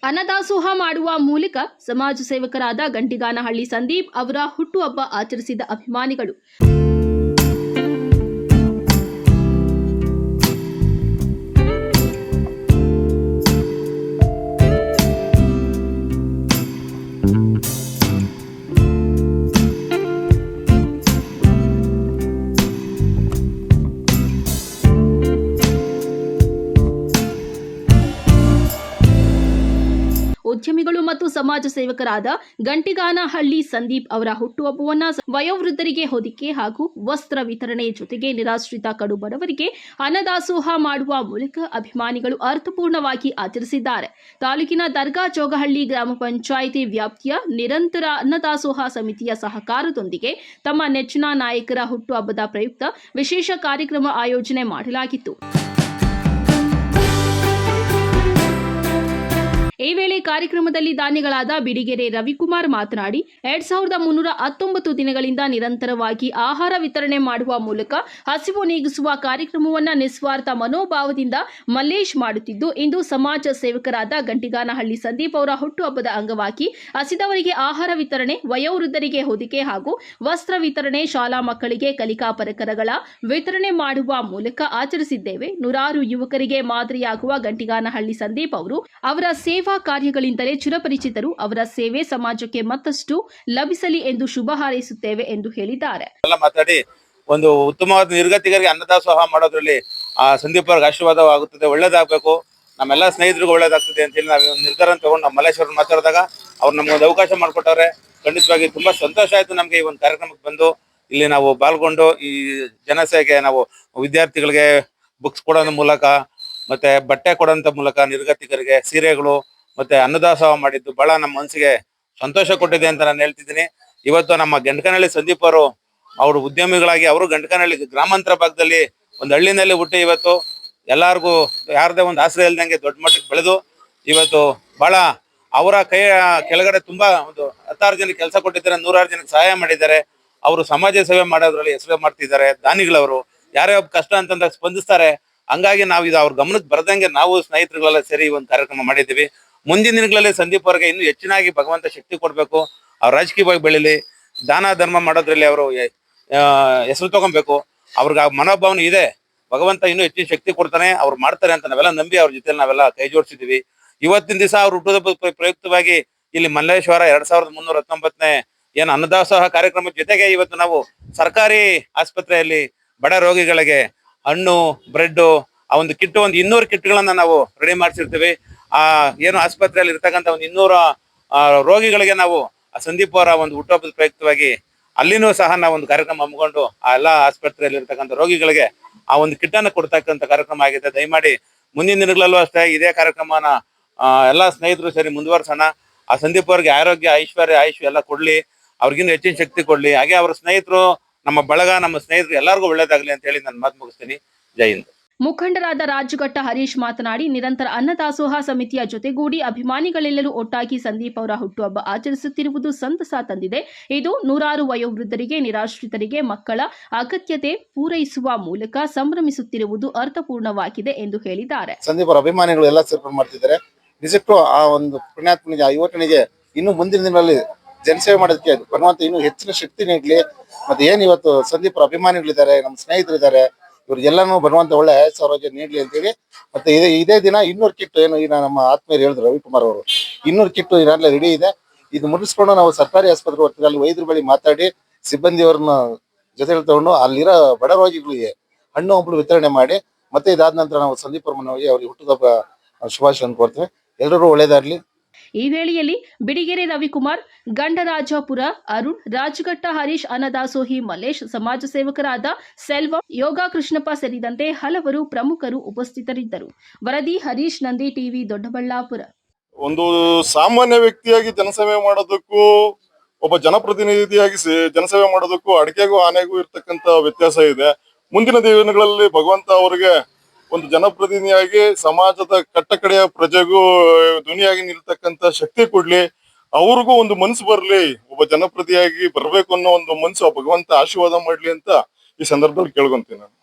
ಅನ್ನದಾಸೋಹ ಮಾಡುವ ಮೂಲಕ ಸಮಾಜ ಸೇವಕರಾದ ಗಂಟಿಗಾನಹಳ್ಳಿ ಸಂದೀಪ್ ಅವರ ಹುಟ್ಟುಹಬ್ಬ ಆಚರಿಸಿದ ಅಭಿಮಾನಿಗಳು. ಉದ್ಯಮಿಗಳು ಮತ್ತು ಸಮಾಜ ಸೇವಕರಾದ ಗಂಟಿಗಾನಹಳ್ಳಿ ಸಂದೀಪ್ ಅವರ ಹುಟ್ಟುಹಬ್ಬವನ್ನು ವಯೋವೃದ್ಧರಿಗೆ ಹೊದಿಕೆ ಹಾಗೂ ವಸ್ತ್ರ ವಿತರಣೆ ಜೊತೆಗೆ ನಿರಾಶ್ರಿತ ಕಡು ಬಡವರಿಗೆ ಅನ್ನದಾಸೋಹ ಮಾಡುವ ಮೂಲಕ ಅಭಿಮಾನಿಗಳು ಅರ್ಥಪೂರ್ಣವಾಗಿ ಆಚರಿಸಿದ್ದಾರೆ. ತಾಲೂಕಿನ ದರ್ಗಾ ಜೋಗಹಳ್ಳಿ ಗ್ರಾಮ ಪಂಚಾಯಿತಿ ವ್ಯಾಪ್ತಿಯ ನಿರಂತರ ಅನ್ನದಾಸೋಹ ಸಮಿತಿಯ ಸಹಕಾರದೊಂದಿಗೆ ತಮ್ಮ ನೆಚ್ಚಿನ ನಾಯಕರ ಹುಟ್ಟುಹಬ್ಬದ ಪ್ರಯುಕ್ತ ವಿಶೇಷ ಕಾರ್ಯಕ್ರಮ ಆಯೋಜನೆ ಮಾಡಲಾಗಿತ್ತು. ಈ ವೇಳೆ ಕಾರ್ಯಕ್ರಮದಲ್ಲಿ ದಾನಿಗಳಾದ ಬಿಡಿಗೆರೆ ರವಿಕುಮಾರ್ ಮಾತನಾಡಿ 2319 ದಿನಗಳಿಂದ ನಿರಂತರವಾಗಿ ಆಹಾರ ವಿತರಣೆ ಮಾಡುವ ಮೂಲಕ ಹಸಿವು ನೀಗಿಸುವ ಕಾರ್ಯಕ್ರಮವನ್ನು ನಿಸ್ವಾರ್ಥ ಮನೋಭಾವದಿಂದ ಮಲ್ಲೇಶ್ ಮಾಡುತ್ತಿದ್ದು, ಇಂದು ಸಮಾಜ ಸೇವಕರಾದ ಗಂಟಿಗಾನಹಳ್ಳಿ ಸಂದೀಪ್ ಅವರ ಹುಟ್ಟುಹಬ್ಬದ ಅಂಗವಾಗಿ ಹಸಿದವರಿಗೆ ಆಹಾರ ವಿತರಣೆ, ವಯೋವೃದ್ಧರಿಗೆ ಹೊದಿಕೆ ಹಾಗೂ ವಸ್ತ್ರ ವಿತರಣೆ, ಶಾಲಾ ಮಕ್ಕಳಿಗೆ ಕಲಿಕಾ ಪರಿಕರಗಳ ವಿತರಣೆ ಮಾಡುವ ಮೂಲಕ ಆಚರಿಸಿದ್ದೇವೆ. ನೂರಾರು ಯುವಕರಿಗೆ ಮಾದರಿಯಾಗುವ ಗಂಟಿಗಾನಹಳ್ಳಿ ಸಂದೀಪ್ ಅವರು ಅವರ ಸೇವಾ ಕಾರ್ಯಗಳಿಂದಲೇ ಚಿರಪರಿಚಿತರು. ಅವರ ಸೇವೆ ಸಮಾಜಕ್ಕೆ ಮತ್ತಷ್ಟು ಲಭಿಸಲಿ ಎಂದು ಶುಭ ಹಾರೈಸುತ್ತೇವೆ ಎಂದು ಹೇಳಿದ್ದಾರೆ. ಮಾತಾಡಿ ಒಂದು ಉತ್ತಮವಾದ ನಿರ್ಗತಿಕರಿಗೆ ಅನ್ನದಾಸೋಹ ಮಾಡೋದ್ರಲ್ಲಿ ಸಂದೀಪ್ ಅವರಿಗೆ ಆಶೀರ್ವಾದವಾಗುತ್ತದೆ, ಒಳ್ಳೇದಾಗಬೇಕು, ನಮ್ಮೆಲ್ಲ ಸ್ನೇಹಿತರಿಗೂ ಒಳ್ಳೇದಾಗ್ತದೆ ಅಂತ ಹೇಳಿ ನಾವು ನಿರ್ಧಾರ ತಗೊಂಡು ನಮ್ಮ ಮಲ್ಲೇಶ್ವರ ಮಾತಾಡಿದಾಗ ಅವ್ರು ನಮ್ಗೊಂದು ಅವಕಾಶ ಮಾಡಿಕೊಟ್ಟವ್ರೆ. ಖಂಡಿತವಾಗಿ ತುಂಬಾ ಸಂತೋಷ ಆಯ್ತು ನಮ್ಗೆ ಈ ಒಂದು ಕಾರ್ಯಕ್ರಮಕ್ಕೆ ಬಂದು ಇಲ್ಲಿ ನಾವು ಪಾಲ್ಗೊಂಡು ಈ ಜನಸೇವೆಗೆ ನಾವು ವಿದ್ಯಾರ್ಥಿಗಳಿಗೆ ಬುಕ್ಸ್ ಕೊಡೋದ್ರ ಮೂಲಕ ಮತ್ತೆ ಬಟ್ಟೆ ಕೊಡೋಂಥ ಮೂಲಕ ನಿರ್ಗತಿಕರಿಗೆ ಸೀರೆಗಳು ಮತ್ತೆ ಅನ್ನದಾಸೋಹ ಮಾಡಿದ್ದು ಬಹಳ ನಮ್ಮ ಮನಸ್ಸಿಗೆ ಸಂತೋಷ ಕೊಟ್ಟಿದೆ ಅಂತ ನಾನು ಹೇಳ್ತಿದ್ದೀನಿ. ಇವತ್ತು ನಮ್ಮ ಗಂಟಕನಹಳ್ಳಿ ಸಂದೀಪ್ ಅವರು ಉದ್ಯಮಿಗಳಾಗಿ ಅವರು ಗಂಟಕನಹಳ್ಳಿ ಗ್ರಾಮಾಂತರ ಭಾಗದಲ್ಲಿ ಒಂದು ಹಳ್ಳಿನಲ್ಲಿ ಹುಟ್ಟಿ ಇವತ್ತು ಎಲ್ಲಾರ್ಗೂ ಯಾರದೇ ಒಂದು ಆಶ್ರಯ ಇಲ್ದಂಗೆ ದೊಡ್ಡ ಮಟ್ಟಕ್ಕೆ ಬೆಳೆದು ಇವತ್ತು ಬಹಳ ಅವರ ಕೈ ಕೆಳಗಡೆ ತುಂಬಾ ಒಂದು 10 ಜನಕ್ಕೆ ಕೆಲಸ ಕೊಟ್ಟಿದ್ದಾರೆ, 100 ಜನಕ್ಕೆ ಸಹಾಯ ಮಾಡಿದ್ದಾರೆ. ಅವರು ಸಮಾಜ ಸೇವೆ ಮಾಡೋದ್ರಲ್ಲಿ ಹೆಸರು ಮಾಡ್ತಿದ್ದಾರೆ. ದಾನಿಗಳವರು ಯಾರೇ ಒಬ್ಬ ಕಷ್ಟ ಅಂತಂದಾಗ ಸ್ಪಂದಿಸ್ತಾರೆ. ಹಂಗಾಗಿ ನಾವು ಇದು ಅವ್ರ ಗಮನಕ್ಕೆ ಬರದಂಗೆ ನಾವು ಸ್ನೇಹಿತರುಗಳೆಲ್ಲ ಸೇರಿ ಒಂದು ಕಾರ್ಯಕ್ರಮ ಮಾಡಿದ್ದೀವಿ. ಮುಂದಿನ ದಿನಗಳಲ್ಲಿ ಸಂದೀಪ್ ಅವರಿಗೆ ಇನ್ನೂ ಹೆಚ್ಚಿನಾಗಿ ಭಗವಂತ ಶಕ್ತಿ ಕೊಡಬೇಕು, ಅವ್ರು ರಾಜಕೀಯವಾಗಿ ಬೆಳೀಲಿ, ದಾನ ಧರ್ಮ ಮಾಡೋದ್ರಲ್ಲಿ ಅವರು ಹೆಸರು ತಗೊಬೇಕು. ಅವ್ರಿಗೆ ಆ ಮನೋಭಾವನೆ ಇದೆ, ಭಗವಂತ ಇನ್ನೂ ಹೆಚ್ಚಿನ ಶಕ್ತಿ ಕೊಡ್ತಾನೆ, ಅವ್ರು ಮಾಡ್ತಾರೆ ಅಂತ ನಾವೆಲ್ಲ ನಂಬಿ ಅವ್ರ ಜೊತೆ ನಾವೆಲ್ಲ ಕೈ ಜೋಡಿಸಿದ್ವಿ. ಇವತ್ತಿನ ದಿವಸ ಅವ್ರ ಹುಟ್ಟುಹಬ್ಬದ ಪ್ರಯುಕ್ತವಾಗಿ ಇಲ್ಲಿ ಮಲ್ಲೇಶ್ವರ 2319ನೇ ಏನು ಅನ್ನದಾಸೋಹ ಕಾರ್ಯಕ್ರಮದ ಜೊತೆಗೆ ಇವತ್ತು ನಾವು ಸರ್ಕಾರಿ ಆಸ್ಪತ್ರೆಯಲ್ಲಿ ಬಡ ರೋಗಿಗಳಿಗೆ ಹಣ್ಣು, ಬ್ರೆಡ್, ಆ ಒಂದು ಕಿಟ್, ಒಂದು 200 ಕಿಟ್ಗಳನ್ನ ನಾವು ರೆಡಿ ಮಾಡಿಸಿರ್ತೀವಿ. ಏನು ಆಸ್ಪತ್ರೆಯಲ್ಲಿ ಇರ್ತಕ್ಕಂಥ ಒಂದು 200 ರೋಗಿಗಳಿಗೆ ನಾವು ಸಂದೀಪ್ ಅವರ ಒಂದು ಹುಟ್ಟುಹಬ್ಬದ ಪ್ರಯುಕ್ತವಾಗಿ ಅಲ್ಲಿನೂ ಸಹ ನಾವು ಒಂದು ಕಾರ್ಯಕ್ರಮ ಹಮ್ಮಿಕೊಂಡು ಆ ಎಲ್ಲ ಆಸ್ಪತ್ರೆಯಲ್ಲಿ ಇರ್ತಕ್ಕಂಥ ರೋಗಿಗಳಿಗೆ ಆ ಒಂದು ಕಿಟ್ ಅನ್ನು ಕೊಡ್ತಕ್ಕಂಥ ಕಾರ್ಯಕ್ರಮ ಆಗಿದೆ. ದಯಮಾಡಿ ಮುಂದಿನ ದಿನಗಳಲ್ಲೂ ಅಷ್ಟೇ ಇದೇ ಕಾರ್ಯಕ್ರಮನ ಎಲ್ಲಾ ಸ್ನೇಹಿತರು ಸೇರಿ ಮುಂದುವರ್ಸೋಣ. ಆ ಸಂದೀಪ್ ಅವ್ರಿಗೆ ಆರೋಗ್ಯ, ಐಶ್ವರ್ಯ, ಆಯುಷ್ ಎಲ್ಲ ಕೊಡ್ಲಿ, ಅವ್ರಿಗಿನ್ನೂ ಹೆಚ್ಚಿನ ಶಕ್ತಿ ಕೊಡ್ಲಿ. ಹಾಗೆ ಅವ್ರ ಸ್ನೇಹಿತರು, ನಮ್ಮ ಬಳಗ, ನಮ್ಮ ಸ್ನೇಹಿತರು ಎಲ್ಲರಿಗೂ ಒಳ್ಳೇದಾಗ್ಲಿ ಅಂತ ಹೇಳಿ ನಾನು ಮಾತು ಮುಗಿಸ್ತೀನಿ. ಜೈ ಹಿಂದ್. ಮುಖಂಡರಾದ ರಾಜಘಟ್ಟ ಹರೀಶ್ ಮಾತನಾಡಿ, ನಿರಂತರ ಅನ್ನದಾಸೋಹ ಸಮಿತಿಯ ಜೊತೆಗೂಡಿ ಅಭಿಮಾನಿಗಳೆಲ್ಲರೂ ಒಟ್ಟಾಗಿ ಸಂದೀಪ್ ಅವರ ಹುಟ್ಟುಹಬ್ಬ ಆಚರಿಸುತ್ತಿರುವುದು ಸಂತಸ ತಂದಿದೆ. ಇದು ನೂರಾರು ವಯೋವೃದ್ಧರಿಗೆ, ನಿರಾಶ್ರಿತರಿಗೆ ಮಕ್ಕಳ ಅಗತ್ಯತೆ ಪೂರೈಸುವ ಮೂಲಕ ಸಂಭ್ರಮಿಸುತ್ತಿರುವುದು ಅರ್ಥಪೂರ್ಣವಾಗಿದೆ ಎಂದು ಹೇಳಿದ್ದಾರೆ. ಸಂದೀಪ್ ಅವರ ಅಭಿಮಾನಿಗಳು ಎಲ್ಲ ಸೇರ್ಕೊಂಡು ಮಾಡ್ತಿದ್ದಾರೆ. ನಿಜಕ್ಕೂ ಆ ಒಂದು ಪುಣ್ಯಾತ್ಮನಿಗೆ, ಆ ಯುವಕನಿಗೆ ಇನ್ನು ಮುಂದಿನ ದಿನಗಳಲ್ಲಿ ಜನಸೇವೆ ಮಾಡೋದಕ್ಕೆ ಭಗವಂತ ಇನ್ನೂ ಹೆಚ್ಚಿನ ಶಕ್ತಿ ನೀಡಲಿ. ಮತ್ತೆ ಏನ್ ಇವತ್ತು ಸಂದೀಪ್ ಅವರ ಅಭಿಮಾನಿಗಳಿದ್ದಾರೆ, ನಮ್ಮ ಸ್ನೇಹಿತರಿದ್ದಾರೆ, ಇವ್ರಿಗೆಲ್ಲಾನು ಭಗವಂತ ಒಳ್ಳೆ ಆರೋಗ್ಯ ನೀಡ್ಲಿ ಅಂತೇಳಿ. ಮತ್ತೆ ಇದೇ ದಿನ 200 ಕಿಟ್ ಏನು ಈಗ ನಮ್ಮ ಆತ್ಮೀಯರು ಹೇಳಿದ್ರು, ರವಿಕುಮಾರ್ ಅವರು 200 ಕಿಟ್ ಈಗಾಗಲೇ ರೆಡಿ ಇದೆ. ಇದು ಮುಗಿಸ್ಕೊಂಡು ನಾವು ಸರ್ಕಾರಿ ಆಸ್ಪತ್ರೆ ಹೋಗ್ತೀವಿ, ಅಲ್ಲಿ ವೈದ್ಯರ ಬಳಿ ಮಾತಾಡಿ ಸಿಬ್ಬಂದಿಯವ್ರನ್ನ ಜೊತೆಲಿ ತಗೊಂಡು ಅಲ್ಲಿರೋ ಬಡ ರೋಗಿಗಳಿಗೆ ಹಣ್ಣು ಹಂಪಲು ವಿತರಣೆ ಮಾಡಿ, ಮತ್ತೆ ಇದಾದ ನಂತರ ನಾವು ಸಂದೀಪ್ ಅವ್ರ ಮನೆಗೆ ಅವ್ರಿಗೆ ಹುಟ್ಟುಹಬ್ಬ ಶುಭಾಶಯ ಕೋರ್ತೀವಿ. ಎಲ್ಲರೂ ಒಳ್ಳೇದಾಗ್ಲಿ. ಈ ವೇಳೆಯಲ್ಲಿ ಬಿಡಿಗೆರೆ ರವಿಕುಮಾರ್, ಗಂಡರಾಜಪುರ ಅರುಣ್, ರಾಜಘಟ್ಟ ಹರೀಶ್, ಅನ್ನದಾಸೋಹಿ ಮಲ್ಲೇಶ್, ಸಮಾಜ ಸೇವಕರಾದ ಸೆಲ್ವ, ಯೋಗ ಕೃಷ್ಣಪ್ಪ ಸೇರಿದಂತೆ ಹಲವರು ಪ್ರಮುಖರು ಉಪಸ್ಥಿತರಿದ್ದರು. ವರದಿ ಹರೀಶ್ ನಂದಿ, ಟಿವಿ, ದೊಡ್ಡಬಳ್ಳಾಪುರ. ಒಂದು ಸಾಮಾನ್ಯ ವ್ಯಕ್ತಿಯಾಗಿ ಜನಸೇವೆ ಮಾಡೋದಕ್ಕೂ ಒಬ್ಬ ಜನಪ್ರತಿನಿಧಿಯಾಗಿ ಜನಸೇವೆ ಮಾಡೋದಕ್ಕೂ ಅಡಿಕೆಗೂ ಆನೆಗೂ ಇರ್ತಕ್ಕಂಥ ವ್ಯತ್ಯಾಸ ಇದೆ. ಮುಂದಿನ ದಿನಗಳಲ್ಲಿ ಭಗವಂತ ಅವರಿಗೆ ಒಂದು ಜನಪ್ರತಿನಿಧಿಯಾಗಿ ಸಮಾಜದ ಕಟ್ಟಕಡೆಯ ಪ್ರಜೆಗೂ ಧ್ವನಿಯಾಗಿ ನಿಲ್ತಕ್ಕಂತ ಶಕ್ತಿ ಕೊಡ್ಲಿ. ಅವ್ರಿಗೂ ಒಂದು ಮನ್ಸು ಬರ್ಲಿ, ಒಬ್ಬ ಜನಪ್ರತಿನಿಧಿಯಾಗಿ ಬರ್ಬೇಕು ಅನ್ನೋ ಒಂದು ಮನ್ಸು ಭಗವಂತ ಆಶೀರ್ವಾದ ಮಾಡ್ಲಿ ಅಂತ ಈ ಸಂದರ್ಭದಲ್ಲಿ ಕೇಳ್ಕೊಂತೀನಿ ನಾನು.